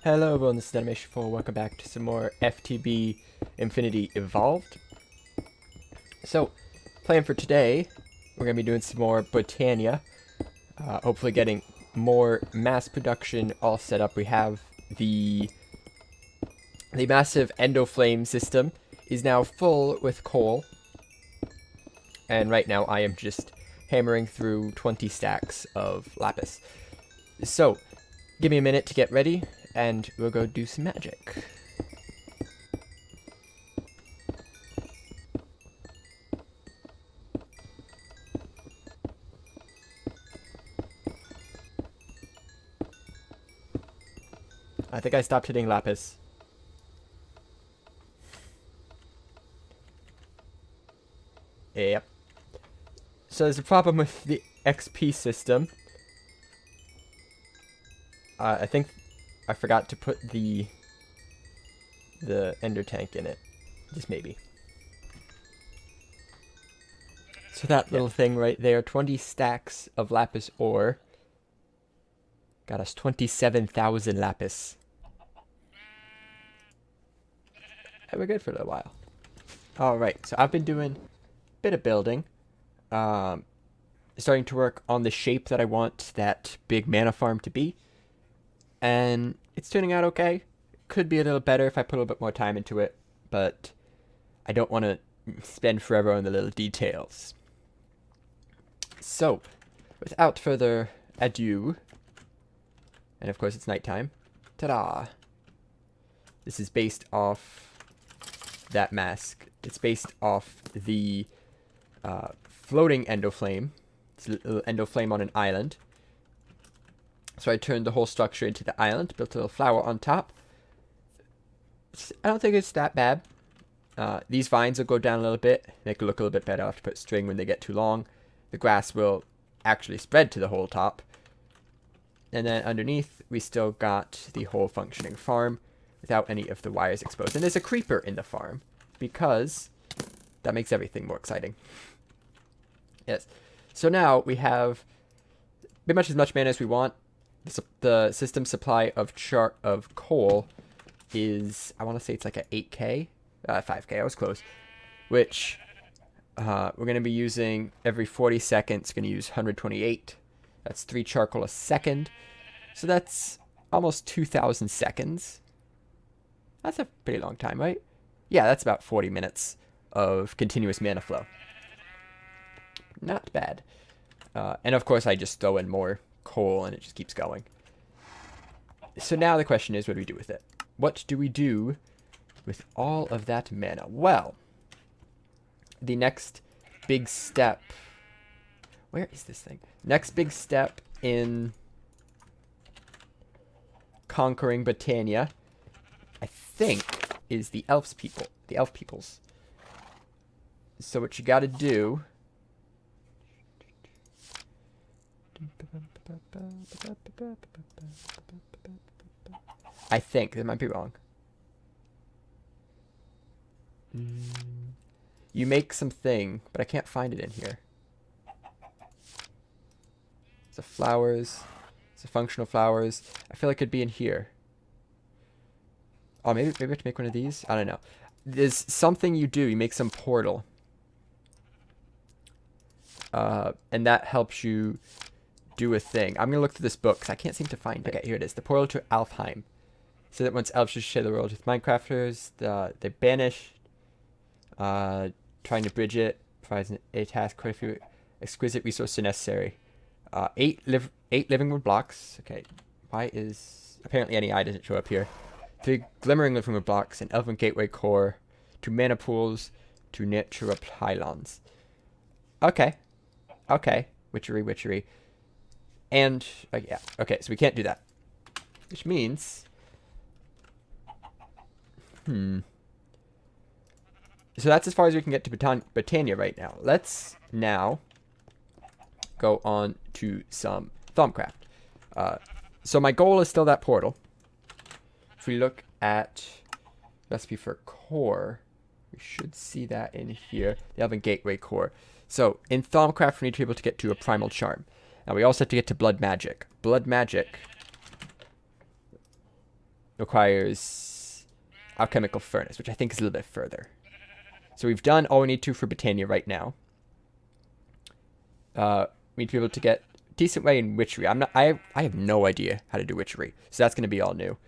Hello everyone, this is Animation 4. Welcome back to some more FTB Infinity Evolved. So, plan for today, we're going to be doing some more Botania. Hopefully getting more mass production all set up. We have the massive Endoflame system is now full with coal. And right now I am just hammering through 20 stacks of lapis. So, give me a minute to get ready, and we'll go do some magic. I think I stopped hitting lapis. Yep. So there's a problem with the XP system. I think I forgot to put the ender tank in it. Just maybe. So that little thing right there, 20 stacks of lapis ore. Got us 27,000 lapis. And we're good for a little while. Alright, so I've been doing a bit of building. Starting to work on the shape that I want that big mana farm to be. And it's turning out okay. Could be a little better if I put a little bit more time into it, but I don't want to spend forever on the little details. So, without further ado, and of course it's nighttime, ta-da! This is based off that mask. It's based off the floating Endoflame. It's a little Endoflame on an island. So I turned the whole structure into the island, built a little flower on top. I don't think it's that bad. These vines will go down a little bit, make it look a little bit better. I'll have to put string when they get too long. The grass will actually spread to the whole top. And then underneath, we still got the whole functioning farm without any of the wires exposed. And there's a creeper in the farm, because that makes everything more exciting. Yes. So now we have pretty much as much mana as we want. The system supply of coal is, I want to say it's like a 8k, 5k, I was close, which we're going to be using every 40 seconds, going to use 128. That's 3 charcoal a second. So that's almost 2,000 seconds. That's a pretty long time, right? Yeah, that's about 40 minutes of continuous mana flow. Not bad. And of course I just throw in more coal and it just keeps going. So now the question is, what do we do with it? What do we do with all of that mana? Well, the next big step... Where is this thing? Next big step in conquering Botania, I think, is the elf peoples. So what you gotta do... I think, that might be wrong. You make something, but I can't find it in here. It's a flowers. It's a functional flowers. I feel like it'd be in here. Oh, maybe I have to make one of these? I don't know. There's something you do. You make some portal. And that helps you do a thing. I'm going to look through this book because I can't seem to find it. Okay, here it is. The portal to Alfheim. So that once elves share the world with Minecrafters, they banish, trying to bridge it, provides a task, quite a few exquisite resources necessary. 8 living wood blocks. Okay, why is... Apparently NEI doesn't show up here. 3 glimmering living wood blocks, an elven gateway core, 2 mana pools, 2 natura pylons. Okay. Okay. Witchery. And, yeah. Okay, so we can't do that. Which means... So that's as far as we can get to Botania right now. Let's now go on to some Thaumcraft. So my goal is still that portal. If we look at recipe for core, we should see that in here. They have a gateway core. So in Thaumcraft, we need to be able to get to a primal charm. Now we also have to get to blood magic. Blood magic requires Alchemical Furnace, which I think is a little bit further. So we've done all we need to for Britannia right now. We need to be able to get decent way in witchery. I have no idea how to do witchery, so that's going to be all new.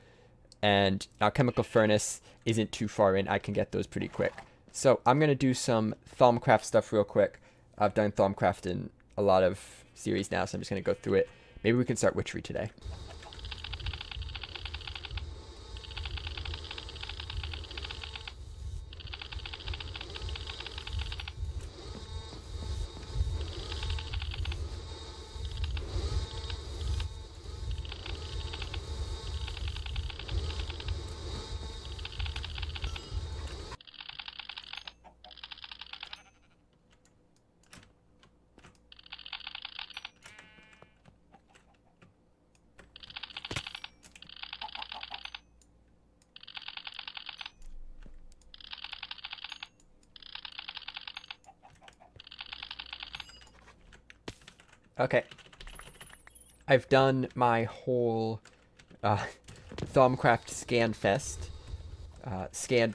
And Alchemical Furnace isn't too far in. I can get those pretty quick. So I'm going to do some Thaumcraft stuff real quick. I've done Thaumcraft in a lot of series now, so I'm just going to go through it. Maybe we can start witchery today. Okay. I've done my whole Thaumcraft scan fest. Scanned,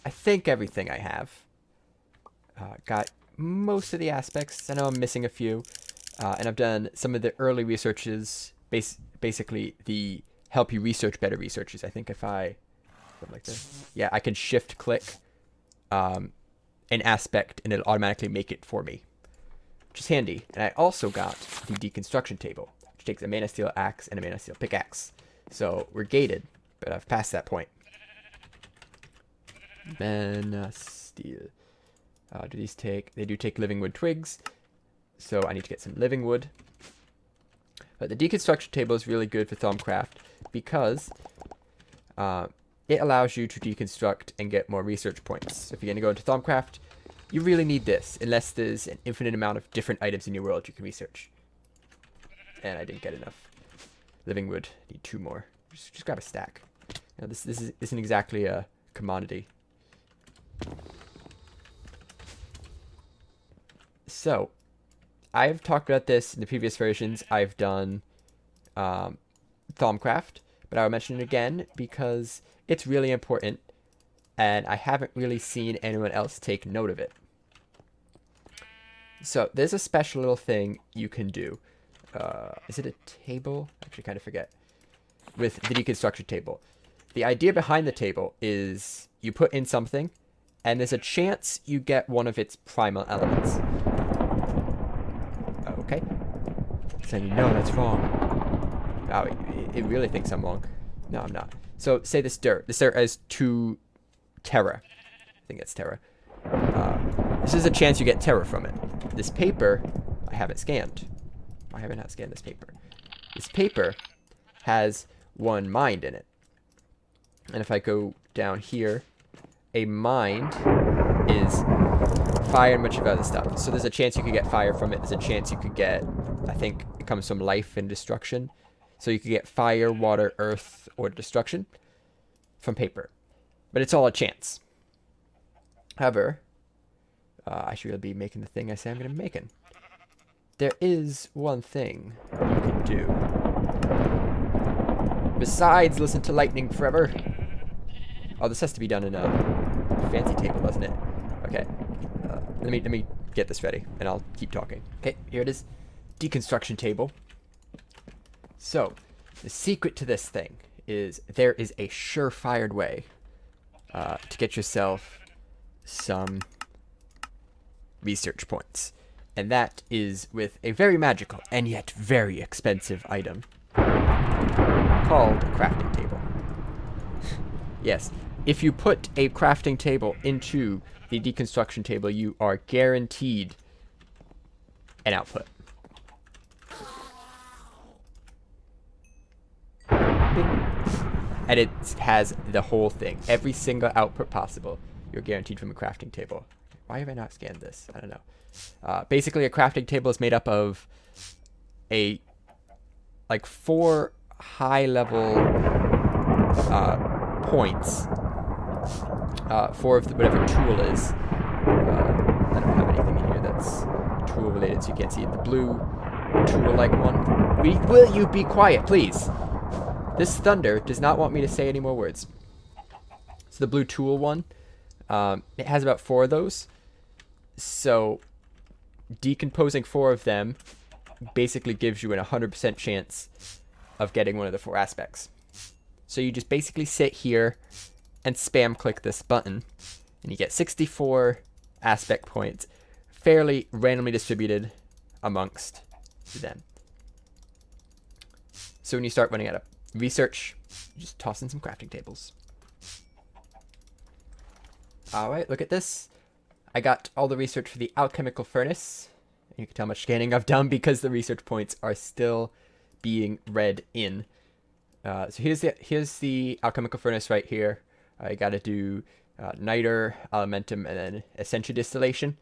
I think, everything I have. Got most of the aspects. I know I'm missing a few. And I've done some of the early researches, basically the help you research better researches. I think if I, something like this. Yeah, I can shift click an aspect and it'll automatically make it for me, which is handy. And I also got the deconstruction table, which takes a mana steel axe and a mana steel pickaxe. So we're gated, but I've passed that point. Mana steel. Do these take? They do take living wood twigs, so I need to get some living wood. But the deconstruction table is really good for Thaumcraft because it allows you to deconstruct and get more research points. So if you're going to go into Thaumcraft, you really need this, unless there's an infinite amount of different items in your world you can research. And I didn't get enough living wood. Need 2 more. Just grab a stack. Now, this isn't exactly a commodity. So, I've talked about this in the previous versions. I've done Thaumcraft, but I'll mention it again because it's really important, and I haven't really seen anyone else take note of it. So, there's a special little thing you can do. Is it a table? I actually kind of forget. With the deconstruction table. The idea behind the table is you put in something, and there's a chance you get one of its primal elements. Okay. Saying, no, that's wrong. Oh, it really thinks I'm wrong. No, I'm not. So, say this dirt. This dirt has 2 terra. I think that's terra. This is a chance you get terra from it. This paper, I haven't scanned. Why haven't I scanned this paper? This paper has 1 mind in it. And if I go down here, a mind is fire and a bunch of other stuff. So there's a chance you could get fire from it. There's a chance you could get, I think it comes from life and destruction. So you could get fire, water, earth, or destruction from paper. But it's all a chance. However, I should really be making the thing I say I'm going to be making. There is one thing you can do. Besides listen to lightning forever. Oh, this has to be done in a fancy table, doesn't it? Okay. Let me get this ready, and I'll keep talking. Okay, here it is. Deconstruction table. So, the secret to this thing is there is a surefire way to get yourself some research points. And that is with a very magical and yet very expensive item called a crafting table. Yes, if you put a crafting table into the deconstruction table, you are guaranteed an output. And it has the whole thing. Every single output possible, you're guaranteed from a crafting table. Why have I not scanned this? I don't know. Basically, a crafting table is made up of like 4 high-level points. 4 of whatever tool is. I don't have anything in here that's tool-related, so you can't see it. The blue tool-like one. Will you be quiet, please? This thunder does not want me to say any more words. So the blue tool one, it has about 4 of those. So decomposing 4 of them basically gives you an 100% chance of getting one of the 4 aspects. So you just basically sit here and spam click this button, and you get 64 aspect points, fairly randomly distributed amongst them. So when you start running out of research, you just toss in some crafting tables. Alright, look at this. I got all the research for the Alchemical Furnace. You can tell how much scanning I've done because the research points are still being read in. So here's the Alchemical Furnace right here. I got to do niter, elementum, and then essential distillation.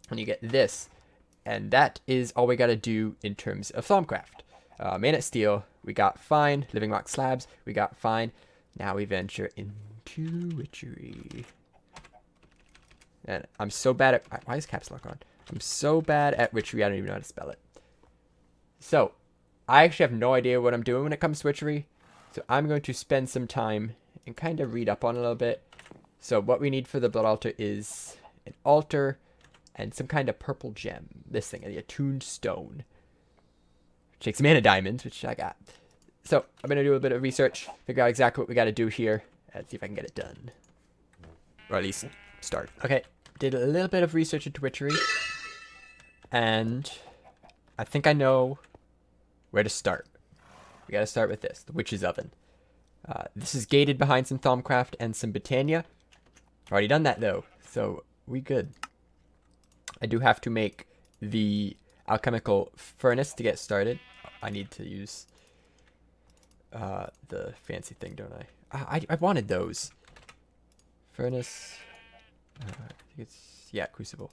And you get this. And that is all we got to do in terms of Thaumcraft. Manite steel, we got fine. Living rock slabs, we got fine. Now we venture into witchery. And I'm so bad at... Why is caps lock on? I'm so bad at witchery, I don't even know how to spell it. So, I actually have no idea what I'm doing when it comes to witchery. So I'm going to spend some time and kind of read up on it a little bit. So what we need for the blood altar is an altar and some kind of purple gem. This thing, the attuned stone. Take some mana diamonds, which I got. So I'm going to do a bit of research, figure out exactly what we got to do here, and see if I can get it done. Or at least start. Okay, did a little bit of research into witchery. And I think I know where to start. We got to start with this, the witch's oven. This is gated behind some Thaumcraft and some Britannia. Already done that though, so we good. I do have to make the alchemical furnace to get started. I need to use the fancy thing, don't I? I wanted those. Furnace. I think it's, yeah, crucible.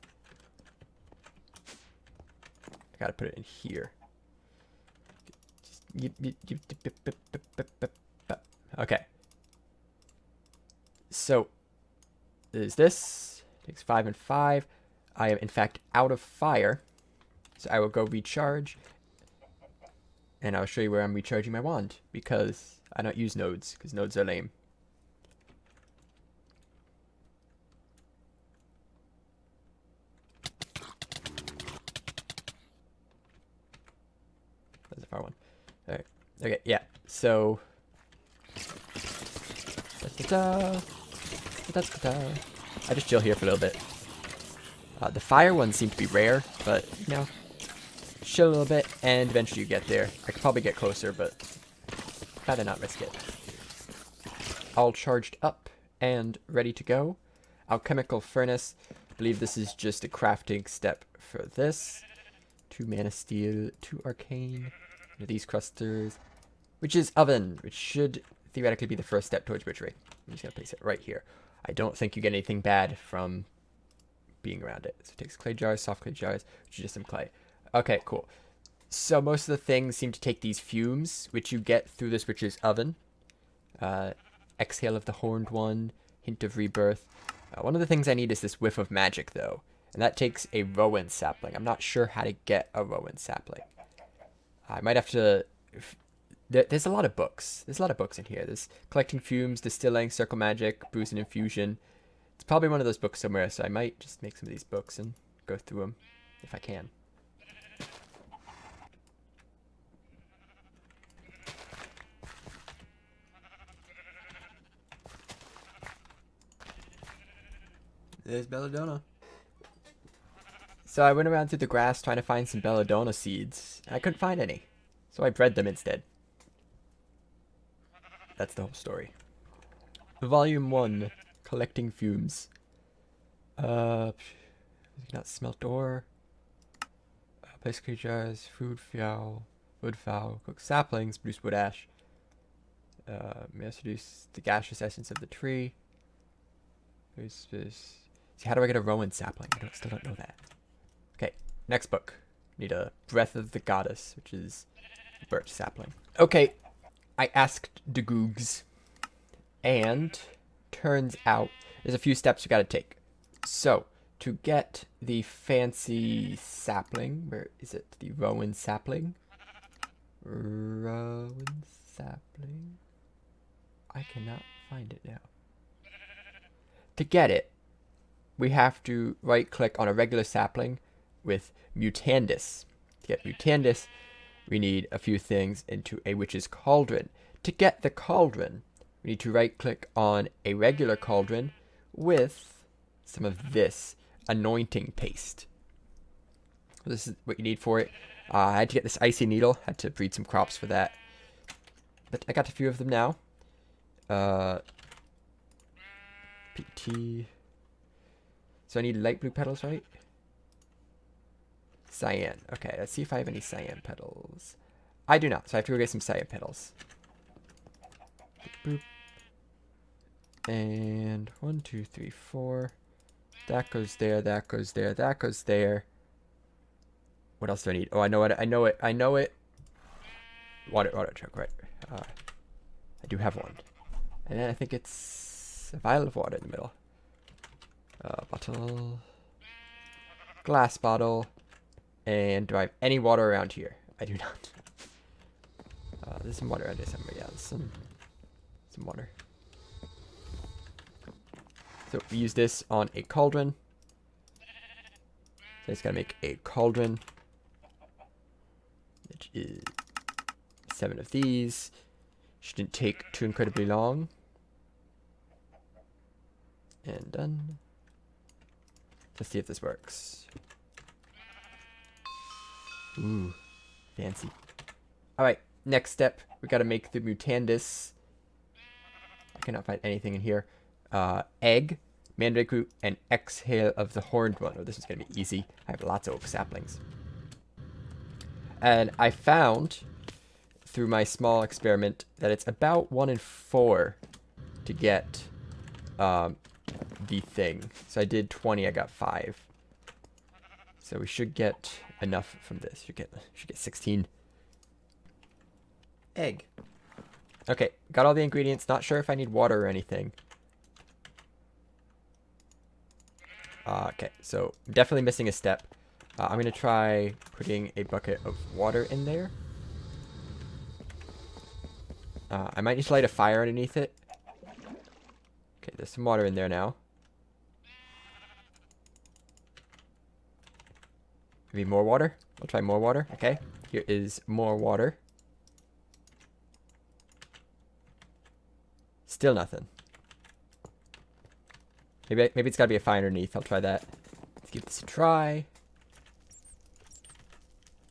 I gotta put it in here. Okay. So, there's this. Takes 5 and 5. I am, in fact, out of fire. So I will go recharge. And I'll show you where I'm recharging my wand. Because I don't use nodes. Because nodes are lame. That's a far one. Alright. Okay, yeah. So... I just chill here for a little bit. The fire ones seem to be rare, but, you know, chill a little bit, and eventually you get there. I could probably get closer, but rather not risk it. All charged up and ready to go. Alchemical Furnace. I believe this is just a crafting step for this. 2 mana steel, 2 arcane. These clusters. Witch's oven, which should theoretically be the first step towards witchery. I'm just going to place it right here. I don't think you get anything bad from being around it. So it takes clay jars, soft clay jars, which is just some clay. Okay, cool. So most of the things seem to take these fumes, which you get through this witch's oven. Exhale of the horned one, hint of rebirth. One of the things I need is this whiff of magic, though. And that takes a rowan sapling. I'm not sure how to get a rowan sapling. I might have to... There's a lot of books. There's a lot of books in here. There's collecting fumes, distilling, circle magic, brews and infusion. It's probably one of those books somewhere, so I might just make some of these books and go through them if I can. There's belladonna. So I went around through the grass trying to find some belladonna seeds. I couldn't find any, so I bred them instead. That's the whole story. Volume 1, collecting fumes. Not smelt ore. Place clay jars, food fowl, wood fowl, cook saplings, produce wood ash. May seduce the gaseous essence of the tree. There's this. See, how do I get a rowan sapling? I still don't know that. Okay, next book. Need a Breath of the Goddess, which is birch sapling. Okay, I asked the Googs, and turns out there's a few steps we gotta take. So, to get the fancy sapling, where is it? The rowan sapling? Rowan sapling. I cannot find it now. To get it, we have to right click on a regular sapling with Mutandis. To get Mutandis, we need a few things into a witch's cauldron. To get the cauldron, we need to right click on a regular cauldron with some of this anointing paste. This is what you need for it. I had to get this icy needle, had to breed some crops for that. But I got a few of them now. PT. So I need light blue petals, right? Cyan. Okay, let's see if I have any cyan petals. I do not, so I have to go get some cyan petals. Boop. And 1, 2, 3, 4. That goes there, that goes there, that goes there. What else do I need? Oh, I know it, I know it, I know it. Water truck, right. I do have one. And then I think it's a vial of water in the middle. Bottle. Glass bottle. And do I have any water around here? I do not. There's some water around here somewhere. Yeah, there's some water. So we use this on a cauldron. So I just gotta make a cauldron, which is 7 of these. Shouldn't take too incredibly long. And done. Let's see if this works. Ooh, fancy. Alright, next step. We gotta make the Mutandis. I cannot find anything in here. Egg, mandrake root, and exhale of the horned one. Oh, this is gonna be easy. I have lots of oak saplings. And I found, through my small experiment, that it's about 1 in 4 to get the thing. So I did 20, I got 5. So we should get enough from this. Should get 16. Egg. Okay, got all the ingredients. Not sure if I need water or anything. Okay, so I'm definitely missing a step. I'm gonna try putting a bucket of water in there. I might need to light a fire underneath it. Okay, there's some water in there now. Maybe more water? I'll try more water. Okay, here is more water. Still nothing. Maybe it's gotta be a fire underneath. I'll try that. Let's give this a try.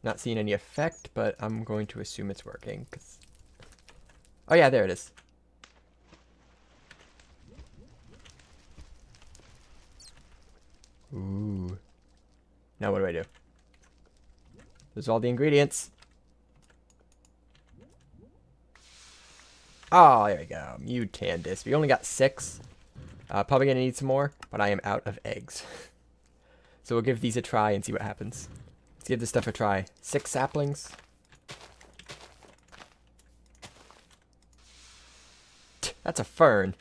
Not seeing any effect, but I'm going to assume it's working. Oh yeah, there it is. Ooh. Now what do? There's all the ingredients. Oh, there we go. Mutandis. We only got 6. Probably gonna need some more, but I am out of eggs. So we'll give these a try and see what happens. Let's give this stuff a try. 6 saplings. That's a fern.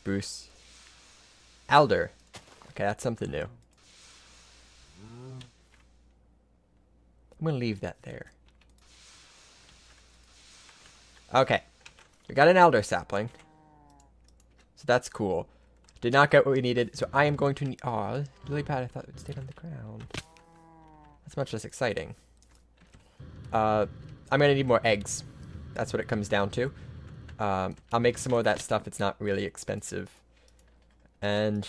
Spruce. Alder. Okay, that's something new. I'm gonna leave that there. Okay. We got an alder sapling. So that's cool. Did not get what we needed, so I am going to need... Aw, lily pad I thought it would stay on the ground. That's much less exciting. I'm gonna need more eggs. That's what it comes down to. I'll make some more of that stuff. It's not really expensive. And,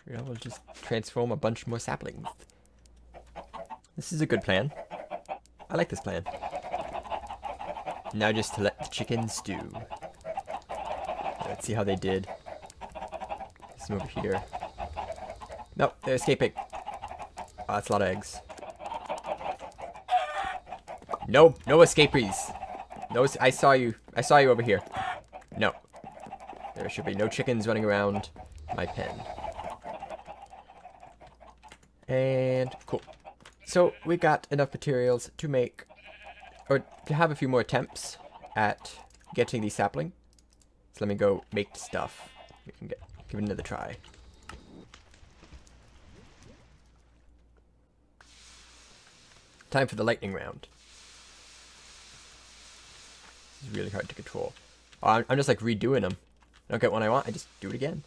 you know, we'll just transform a bunch more saplings. This is a good plan. I like this plan. Now just to let the chickens stew. Let's see how they did. Some over here. Nope, they're escaping. Oh, that's a lot of eggs. No, no escapees. No, I saw you. I saw you over here. No. There should be no chickens running around my pen. And cool. So we got enough materials to make, or to have a few more attempts at getting the sapling. So let me go make stuff. We can give it another try. Time for the lightning round. This is really hard to control. Oh, I'm just like redoing them. I don't get what I want, I just do it again.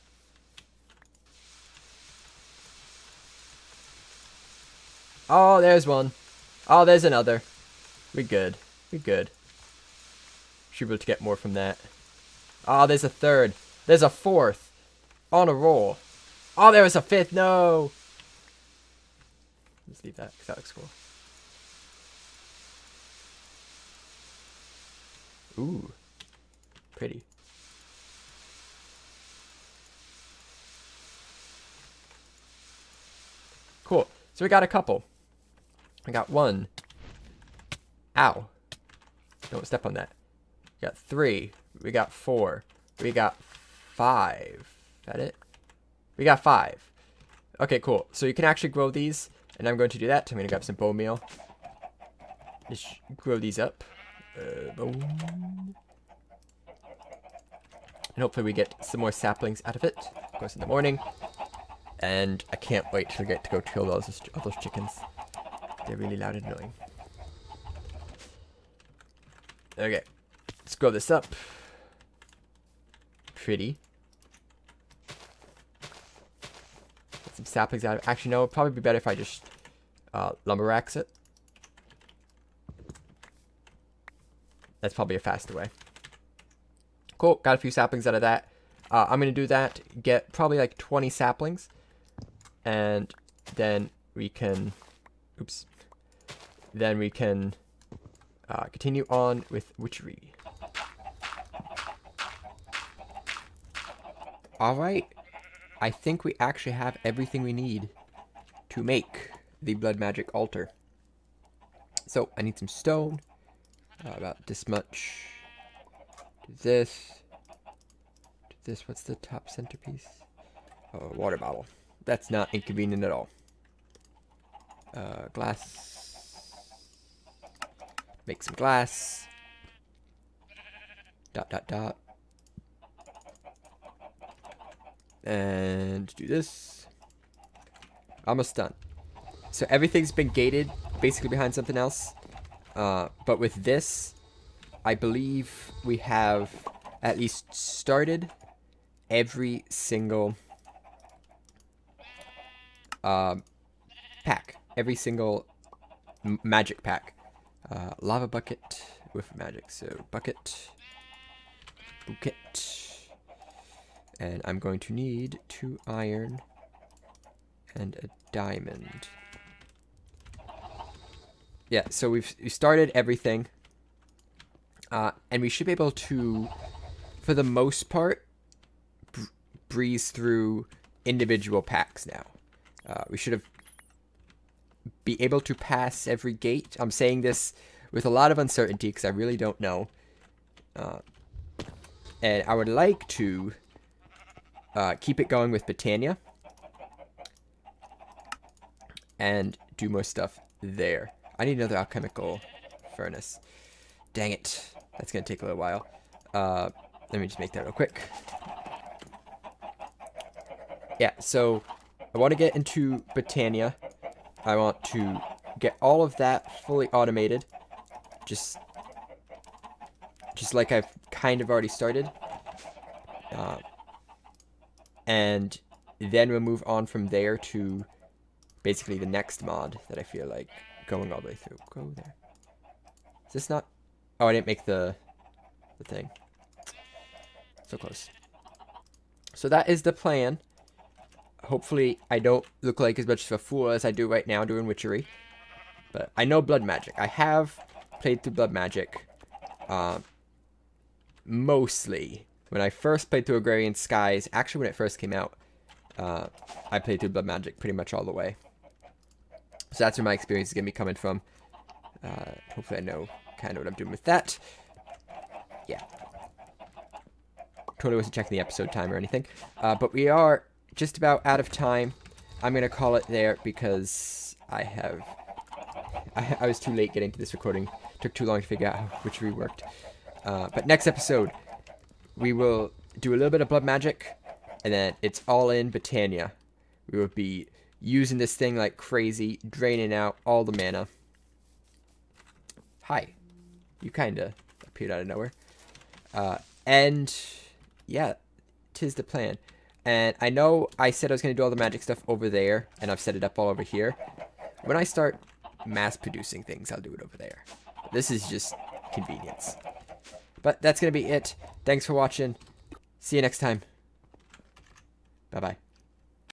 Oh, there's one. Oh, there's another. We good. We good. Should be able to get more from that. Oh, there's a third. There's a fourth. On a roll. Oh, there was a fifth. No. Let's leave that because that looks cool. Ooh. Pretty. Cool. So we got a couple. We got one. Ow. Don't step on that. We got 3. We got 4. We got 5. Is that it? We got 5. Okay, cool. So you can actually grow these. And I'm going to do that. I'm going to grab some bone meal. Just grow these up. Boom. And hopefully we get some more saplings out of it. Of course, in the morning. And I can't wait to get to go kill all those chickens. They're really loud and annoying. Okay. Let's grow this up. Pretty. Get some saplings out of it. Actually, no, it'd probably be better if I just lumber racks it. That's probably a faster way. Cool. Got a few saplings out of that. I'm going to do that. Get probably like 20 saplings. And then we can... Oops. Then we can continue on with witchery. Alright. I think we actually have everything we need to make the blood magic altar. So, I need some stone. About this much. Do this. Do this. What's the top centerpiece? Oh, water bottle. That's not inconvenient at all. Glass. Make some glass. Dot, dot, dot. And do this. Almost done. So everything's been gated, basically behind something else. But with this, I believe we have at least started every single pack. Every single magic pack. Lava bucket with magic. So bucket, bouquet. And I'm going to need 2 iron and a diamond. Yeah, so we started everything. And we should be able to, for the most part, breeze through individual packs now. We should have be able to pass every gate. I'm saying this with a lot of uncertainty because I really don't know. And I would like to keep it going with Botania. And do more stuff there. I need another alchemical furnace. Dang it. That's going to take a little while. Let me just make that real quick. Yeah, so I want to get into Botania. I want to get all of that fully automated. Just like I've kind of already started. And then we'll move on from there to basically the next mod that I feel like going all the way through. Go there. Is this not... Oh, I didn't make the thing. So close. So that is the plan. Hopefully I don't look like as much of a fool as I do right now doing witchery. But I know blood magic. I have played through blood magic. Mostly. When I first played through Agrarian Skies, actually when it first came out, I played through blood magic pretty much all the way. So that's where my experience is going to be coming from. Hopefully I know kind of what I'm doing with that. Yeah. Totally wasn't checking the episode time or anything. But we are just about out of time. I'm going to call it there because I was too late getting to this recording. Took too long to figure out how witchery worked. But next episode, we will do a little bit of blood magic. And then it's all in Botania. We will be using this thing like crazy, draining out all the mana. Hi. You kinda appear appeared out of nowhere. And yeah, 'tis the plan. And I know I said I was going to do all the magic stuff over there, and I've set it up all over here. When I start mass producing things, I'll do it over there. This is just convenience. But that's going to be it. Thanks for watching. See you next time. Bye-bye.